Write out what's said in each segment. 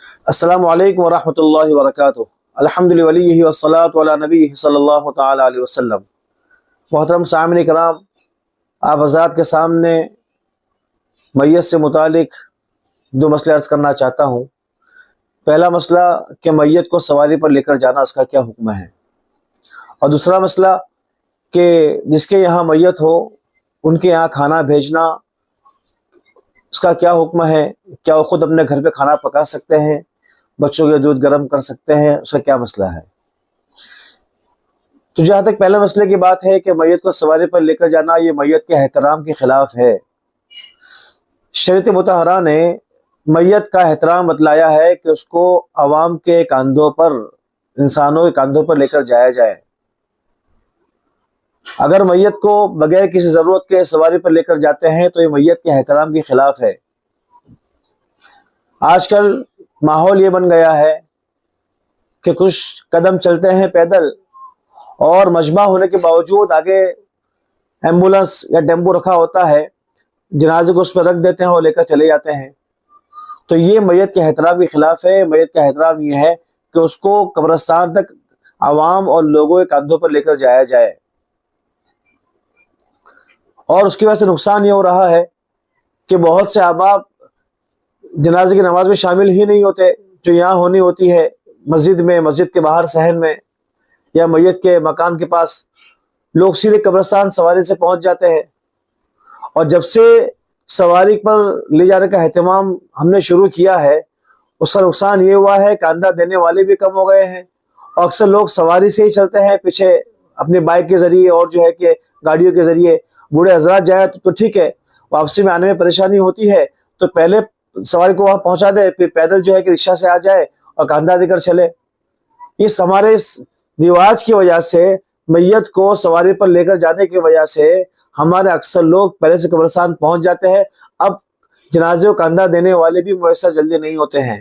السلام علیکم ورحمۃ اللہ وبرکاتہ۔ الحمد للہ والصلاة علی نبی صلی اللہ تعالی علیہ وسلم۔ محترم سامعین کرام، آپ حضرات کے سامنے میت سے متعلق دو مسئلے عرض کرنا چاہتا ہوں۔ پہلا مسئلہ کہ میت کو سواری پر لے کر جانا، اس کا کیا حکم ہے، اور دوسرا مسئلہ کہ جس کے یہاں میت ہو ان کے یہاں کھانا بھیجنا، اس کا کیا حکم ہے۔ کیا وہ خود اپنے گھر پہ کھانا پکا سکتے ہیں، بچوں کے دودھ گرم کر سکتے ہیں، اس کا کیا مسئلہ ہے۔ تو جہاں تک پہلے مسئلے کی بات ہے کہ میت کو سواری پر لے کر جانا، یہ میت کے احترام کے خلاف ہے۔ شریعت مطہرہ نے میت کا احترام بتلایا ہے کہ اس کو عوام کے کاندھوں پر، انسانوں کے کاندھوں پر لے کر جایا جائے۔ اگر میت کو بغیر کسی ضرورت کے سواری پر لے کر جاتے ہیں تو یہ میت کے احترام کے خلاف ہے۔ آج کل ماحول یہ بن گیا ہے کہ کچھ قدم چلتے ہیں پیدل، اور مجمع ہونے کے باوجود آگے ایمبولنس یا ٹیمپو رکھا ہوتا ہے، جنازے کو اس پر رکھ دیتے ہیں اور لے کر چلے جاتے ہیں۔ تو یہ میت کے احترام کے خلاف ہے۔ میت کا احترام یہ ہے کہ اس کو قبرستان تک عوام اور لوگوں کے کاندھوں پر لے کر جایا جائے۔ اور اس کی وجہ سے نقصان یہ ہو رہا ہے کہ بہت سے احباب جنازے کی نماز میں شامل ہی نہیں ہوتے، جو یہاں ہونی ہوتی ہے مسجد میں، مسجد کے باہر صحن میں یا میت کے مکان کے پاس۔ لوگ سیدھے قبرستان سواری سے پہنچ جاتے ہیں، اور جب سے سواری پر لے جانے کا اہتمام ہم نے شروع کیا ہے، اس کا نقصان یہ ہوا ہے کہ کاندھا دینے والے بھی کم ہو گئے ہیں، اور اکثر لوگ سواری سے ہی چلتے ہیں پیچھے اپنی بائک کے ذریعے، اور جو ہے کہ گاڑیوں کے ذریعے۔ بوڑھے حضرات جائیں تو ٹھیک ہے، واپسی میں آنے میں پریشانی ہوتی ہے تو پہلے سواری کو وہاں پہنچا دے، پھر پیدل جو ہے کہ رکشہ سے آ جائے اور کاندھا دے کر چلے۔ اس ہمارے اس رواج کی وجہ سے، میت کو سواری پر لے کر جانے کی وجہ سے ہمارے اکثر لوگ پہلے سے قبرستان پہنچ جاتے ہیں۔ اب جنازے کو کاندھا دینے والے بھی میسر جلدی نہیں ہوتے ہیں۔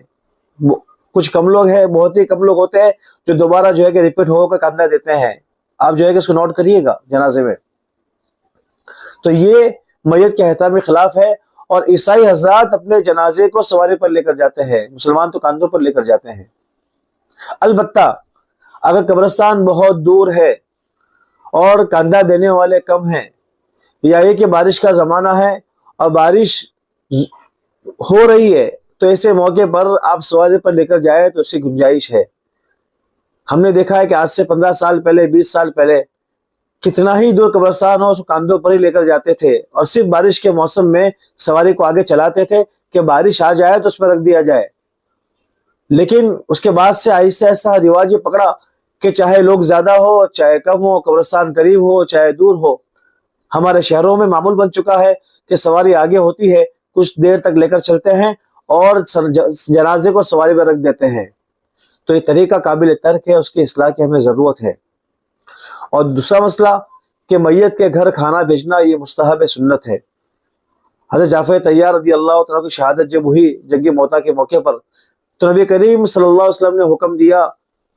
کچھ کم لوگ ہیں، بہت ہی کم لوگ ہوتے ہیں جو دوبارہ جو ہے کہ ریپیٹ ہو کر کاندھا دیتے ہیں۔ آپ جو ہے کہ اس کو نوٹ کریے گا جنازے میں۔ تو یہ میت کے احترام کے خلاف ہے، اور عیسائی حضرات اپنے جنازے کو سواری پر لے کر جاتے ہیں، مسلمان تو کاندھوں پر لے کر جاتے ہیں۔ البتہ اگر قبرستان بہت دور ہے اور کاندھا دینے والے کم ہیں، یا یہ کہ بارش کا زمانہ ہے اور بارش ہو رہی ہے، تو ایسے موقع پر آپ سواری پر لے کر جائیں تو اس کی گنجائش ہے۔ ہم نے دیکھا ہے کہ آج سے 15 سال پہلے، 20 سال پہلے کتنا ہی دور قبرستان ہو، اس کو کاندھوں پر ہی لے کر جاتے تھے، اور صرف بارش کے موسم میں سواری کو آگے چلاتے تھے کہ بارش آ جائے تو اس پر رکھ دیا جائے۔ لیکن اس کے بعد سے آہستہ آہستہ رواج یہ پکڑا کہ چاہے لوگ زیادہ ہو چاہے کم ہو، قبرستان قریب ہو چاہے دور ہو، ہمارے شہروں میں معمول بن چکا ہے کہ سواری آگے ہوتی ہے، کچھ دیر تک لے کر چلتے ہیں اور جنازے کو سواری پر رکھ دیتے ہیں۔ تو یہ طریقہ قابل ترک ہے، اس کی اصلاح کی ہمیں ضرورت ہے۔ اور دوسرا مسئلہ کہ میت کے گھر کھانا بھیجنا، یہ مستحب سنت ہے۔ حضرت جعفر طیار رضی اللہ تعالیٰ کی شہادت جب ہوئی جنگ موتا کے موقع پر، تو نبی کریم صلی اللہ علیہ وسلم نے حکم دیا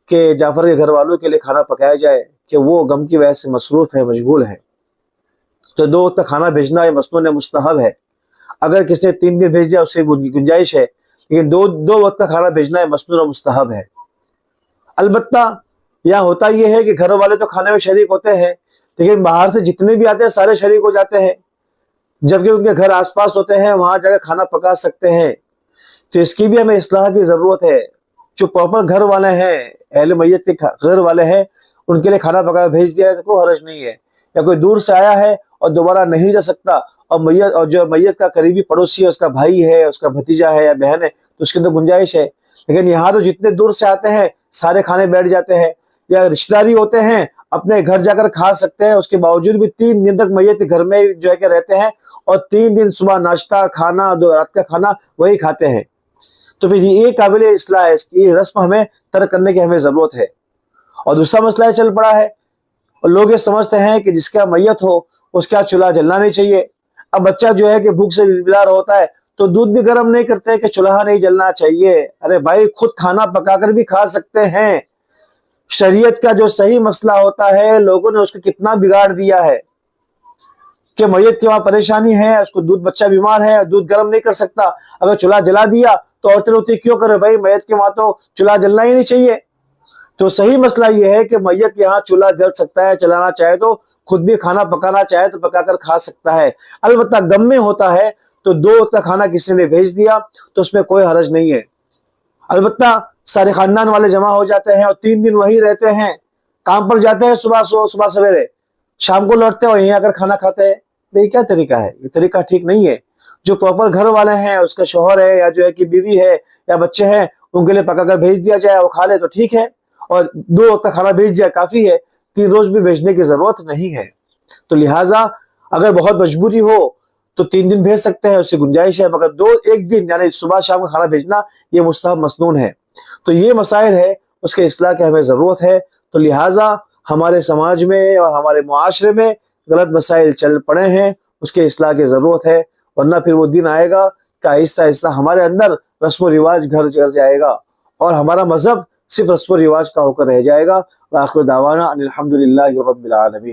کہ جعفر کے گھر والوں کے لیے کھانا پکایا جائے، کہ وہ غم کی وجہ سے مصروف ہے، مشغول ہے۔ تو 2 وقت کا کھانا بھیجنا یہ مسنون مستحب ہے۔ اگر کسی نے 3 دن بھیج دیا اس سے گنجائش ہے، لیکن دو وقت کا کھانا بھیجنا یہ مسنون و مستحب ہے۔ البتہ یہاں ہوتا یہ ہے کہ گھر والے تو کھانے میں شریک ہوتے ہیں، لیکن باہر سے جتنے بھی آتے ہیں سارے شریک ہو جاتے ہیں، جبکہ ان کے گھر آس پاس ہوتے ہیں، وہاں جا کر کھانا پکا سکتے ہیں۔ تو اس کی بھی ہمیں اصلاح کی ضرورت ہے۔ جو پراپر گھر والے ہیں، اہل میت کے گھر والے ہیں، ان کے لیے کھانا پکا بھیج دیا ہے تو کوئی حرج نہیں ہے۔ یا کوئی دور سے آیا ہے اور دوبارہ نہیں جا سکتا، اور جو میت کا قریبی پڑوسی ہے، اس کا بھائی ہے، اس کا بھتیجا ہے یا بہن ہے، تو اس کی تو گنجائش ہے۔ لیکن یہاں تو جتنے دور سے آتے ہیں سارے کھانے بیٹھ جاتے ہیں، یا رشتہ داری ہوتے ہیں، اپنے گھر جا کر کھا سکتے ہیں، اس کے باوجود بھی 3 دن تک میت گھر میں جو ہے کہ رہتے ہیں، اور 3 دن صبح ناشتہ کھانا، رات کا کھانا وہی کھاتے ہیں۔ تو پھر یہ قابل اصلاح ہے، اس کی رسم ہمیں ترک کرنے کی ہمیں ضرورت ہے۔ اور دوسرا مسئلہ یہ چل پڑا ہے، اور لوگ یہ سمجھتے ہیں کہ جس کا میت ہو اس کا چولہا جلنا نہیں چاہیے۔ اب بچہ جو ہے کہ بھوک سے بیمار ہوتا ہے تو دودھ بھی گرم نہیں کرتے کہ چولہا نہیں جلنا چاہیے۔ ارے بھائی، خود کھانا پکا کر بھی کھا سکتے ہیں۔ شریعت کا جو صحیح مسئلہ ہوتا ہے، لوگوں نے اس کو کتنا بگاڑ دیا ہے کہ میت کی وہاں پریشانی ہے، اس کو دودھ، بچہ بیمار ہے، دودھ گرم نہیں کر سکتا، اگر چولہا جلا دیا تو عورتیں روتی کیوں کرے بھائی, میت کے وہاں تو چولہا جلنا ہی نہیں چاہیے. تو صحیح مسئلہ یہ ہے کہ میت کے یہاں چولہا جل سکتا ہے, چلانا چاہے تو خود بھی کھانا پکانا چاہے تو پکا کر کھا سکتا ہے. البتہ غم میں ہوتا ہے تو 2 وقت کا کھانا کسی نے بھیج دیا تو اس میں کوئی حرج نہیں ہے. البتہ سارے خاندان والے جمع ہو جاتے ہیں اور 3 دن وہی رہتے ہیں, کام پر جاتے ہیں صبح سویرے, شام کو لوٹتے ہیں اور یہیں آ کر کھانا کھاتے ہیں. بھئی کیا طریقہ ہے؟ یہ طریقہ ٹھیک نہیں ہے. جو پراپر گھر والے ہیں, اس کا شوہر ہے یا جو ہے کہ بیوی ہے یا بچے ہیں, ان کے لیے پکا کر بھیج دیا جائے, وہ کھا لے تو ٹھیک ہے. اور 2 وقت کا کھانا بھیج دیا کافی ہے, 3 روز بھی بھیجنے کی ضرورت نہیں ہے. تو لہٰذا اگر بہت مجبوری ہو تو 3 دن بھیج سکتے ہیں, اس کی گنجائش ہے, مگر 1 دن یعنی صبح شام کا کھانا بھیجنا یہ مستحب مسنون ہے. تو یہ مسائل ہے, اس کے اصلاح کی ہمیں ضرورت ہے. تو لہٰذا ہمارے سماج میں اور ہمارے معاشرے میں غلط مسائل چل پڑے ہیں, اس کے اصلاح کی ضرورت ہے. ورنہ پھر وہ دن آئے گا کہ آہستہ آہستہ ہمارے اندر رسم و رواج گھر چڑھ جائے گا اور ہمارا مذہب صرف رسم و رواج کا ہو کر رہ جائے گا. وآخر دعوانا ان الحمد للہ رب العالمین.